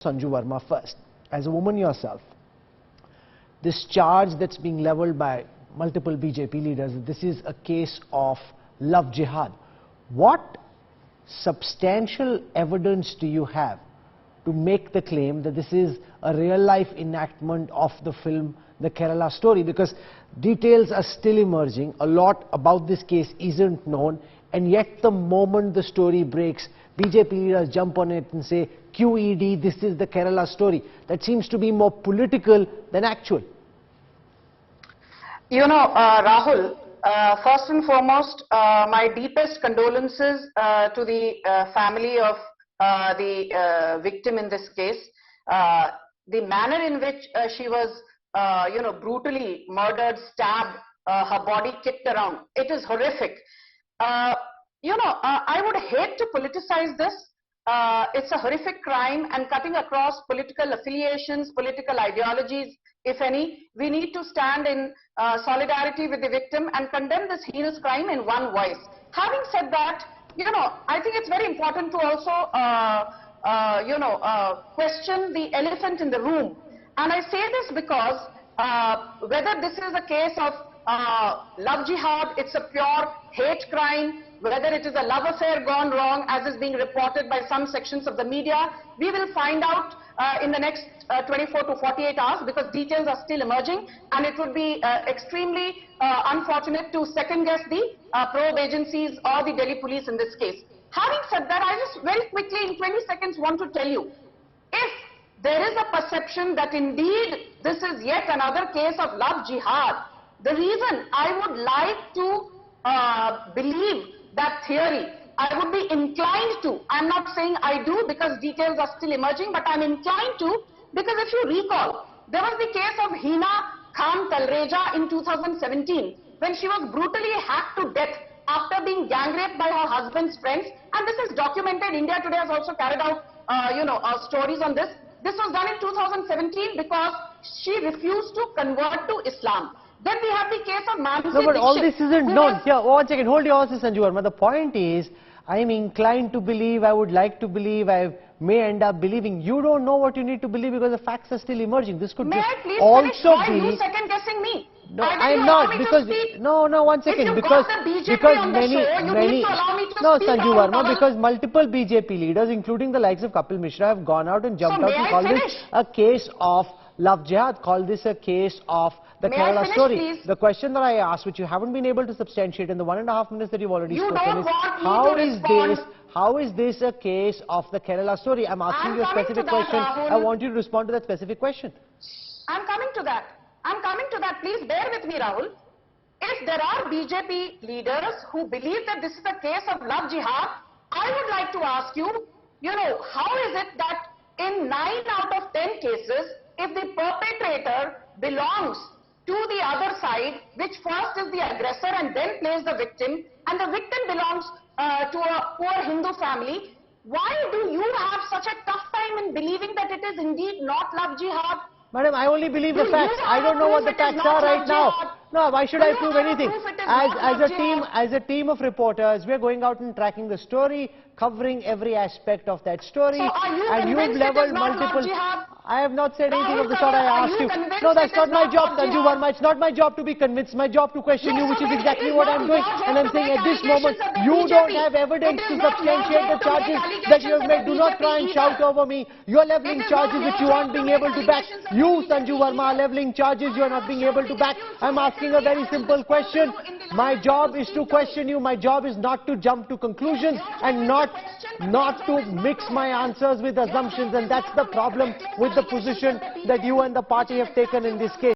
Sanju Verma first. As a woman yourself, this charge that's being leveled by multiple BJP leaders, this is a case of love jihad. What substantial evidence do you have to make the claim that this is a real-life enactment of the film The Kerala Story? Because details are still emerging, a lot about this case isn't known, and yet the moment the story breaks, BJP leaders jump on it and say, QED, this is the Kerala Story. That seems to be more political than actual. You know, Rahul, first and foremost, my deepest condolences to the family of the victim in this case. The manner in which she was, brutally murdered, stabbed, her body kicked around, it is horrific. I would hate to politicize this. It's a horrific crime, and cutting across political affiliations, political ideologies, if any, we need to stand in solidarity with the victim and condemn this heinous crime in one voice. Having said that, I think it's very important to also, question the elephant in the room. And I say this because whether this is a case of love jihad, it's a pure hate crime, whether it is a love affair gone wrong, as is being reported by some sections of the media, we will find out in the next 24 to 48 hours, because details are still emerging, and it would be extremely unfortunate to second-guess the probe agencies or the Delhi police in this case. Having said that, I just very quickly in 20 seconds want to tell you, if there is a perception that indeed this is yet another case of love jihad, the reason I would like to believe that theory, I would be inclined to, I'm not saying I do because details are still emerging, but I'm inclined to, because if you recall, there was the case of Hina Khan Talreja in 2017, when she was brutally hacked to death after being gang raped by her husband's friends, and this is documented. India Today has also carried out, stories on this. This was done in 2017 because she refused to convert to Islam. Then we have the case of Mansi. No, but all this isn't known. Yeah, one second, hold your horses, Sanju Verma. The point is, I'm inclined to believe, I would like to believe, I may end up believing. You don't know what you need to believe because the facts are still emerging. This could just also be. Are you second guessing me? No, I'm not, because one second, because many no, Sanju Verma, because multiple BJP leaders, including the likes of Kapil Mishra, have gone out and jumped out and called this a case of love jihad, called this a case of the Kerala Story. Please? The question that I asked, which you haven't been able to substantiate in the 1.5 minutes that you've already spoken, is how is this a case of the Kerala Story? I'm asking you a specific question. I want you to respond to that specific question. I'm coming to that. Please bear with me, Rahul. If there are BJP leaders who believe that this is a case of love jihad, I would like to ask you, how is it that in 9 out of 10 cases, if the perpetrator belongs to the other side, which first is the aggressor and then plays the victim, and the victim belongs to a poor Hindu family, why do you have such a tough time in believing that it is indeed not love jihad? Madam, I only believe the facts. I don't know what the facts are right now. No, why should I prove anything? As a team of reporters, we are going out and tracking the story, covering every aspect of that story. So are you and you've leveled multiple. I have not said anything of the sort I asked you. No, that's not my job, Sanju Verma. It's not my job to be convinced. My job to question you, which is exactly what I'm doing. And I'm saying at this moment, you don't have evidence to substantiate the charges that you have made. Do not try and shout over me. You are leveling charges which you aren't being able to back. You, Sanju Verma, are leveling charges you are not being able to back. I'm asking a very simple question. My job is to question you. My job is not to jump to conclusions and not to mix my answers with assumptions, and that's the problem with the position that you and the party have taken in this case.